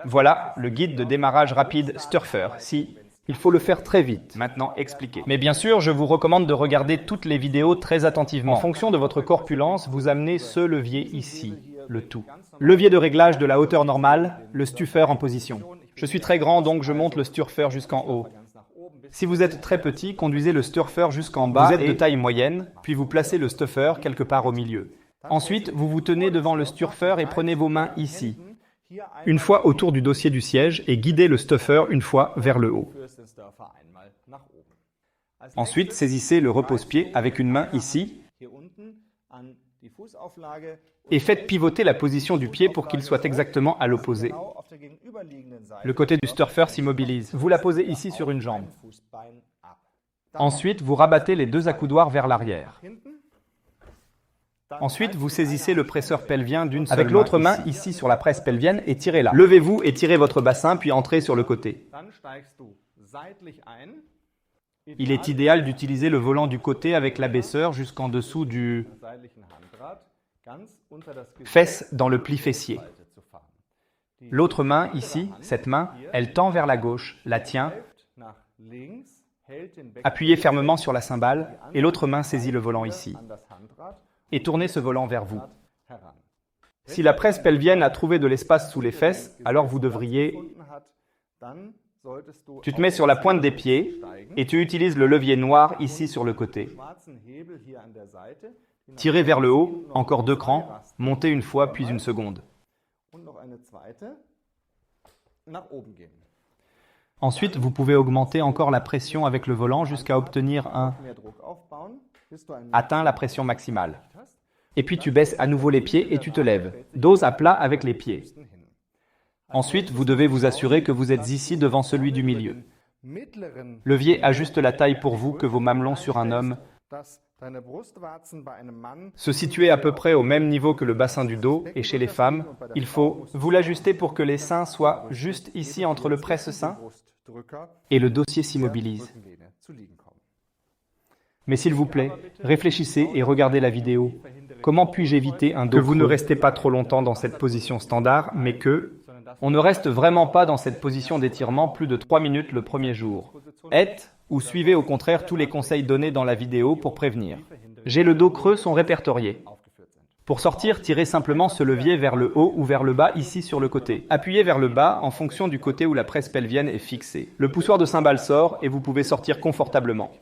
Voilà le guide de démarrage rapide Sturfer. Si il faut le faire très vite. Maintenant, expliquez. Mais bien sûr, je vous recommande de regarder toutes les vidéos très attentivement. En fonction de votre corpulence, vous amenez ce levier ici, le tout. Levier de réglage de la hauteur normale, le Sturfer en position. Je suis très grand, donc je monte le Sturfer jusqu'en haut. Si vous êtes très petit, conduisez le Sturfer jusqu'en bas. Vous êtes de taille moyenne, puis vous placez le Stuffer quelque part au milieu. Ensuite, vous vous tenez devant le Sturfer et prenez vos mains ici, une fois autour du dossier du siège, et guidez le Stuffer une fois vers le haut. Ensuite, saisissez le repose-pied avec une main ici et faites pivoter la position du pied pour qu'il soit exactement à l'opposé. Le côté du Sturfer s'immobilise. Vous la posez ici sur une jambe. Ensuite, vous rabattez les deux accoudoirs vers l'arrière. Ensuite, vous saisissez le presseur pelvien d'une seule main. Avec l'autre main ici sur la presse pelvienne et tirez-la. Levez-vous et tirez votre bassin, puis entrez sur le côté. Il est idéal d'utiliser le volant du côté avec l'abaisseur jusqu'en dessous du fesse dans le pli fessier. L'autre main ici, cette main, elle tend vers la gauche, la tient, appuyez fermement sur la cymbale et l'autre main saisit le volant ici. Et tournez ce volant vers vous. Si la presse pelvienne a trouvé de l'espace sous les fesses, alors vous devriez... Tu te mets sur la pointe des pieds et tu utilises le levier noir ici sur le côté. Tirez vers le haut, encore 2 crans, montez une fois puis une seconde. Ensuite, vous pouvez augmenter encore la pression avec le volant jusqu'à obtenir atteint la pression maximale. Et puis tu baisses à nouveau les pieds et tu te lèves. Dos à plat avec les pieds. Ensuite, vous devez vous assurer que vous êtes ici devant celui du milieu. Levier ajuste la taille pour vous que vos mamelons sur un homme se situent à peu près au même niveau que le bassin du dos, et chez les femmes, il faut vous l'ajuster pour que les seins soient juste ici entre le presse-sein et le dossier s'immobilise. Mais s'il vous plaît, réfléchissez et regardez la vidéo. Comment puis-je éviter un dos creux ? Que vous ne restez pas trop longtemps dans cette position standard, mais on ne reste vraiment pas dans cette position d'étirement plus de 3 minutes le premier jour. Ou suivez au contraire tous les conseils donnés dans la vidéo pour prévenir. J'ai le dos creux sont répertoriés. Pour sortir, tirez simplement ce levier vers le haut ou vers le bas ici sur le côté. Appuyez vers le bas en fonction du côté où la presse pelvienne est fixée. Le poussoir de cymbale sort et vous pouvez sortir confortablement.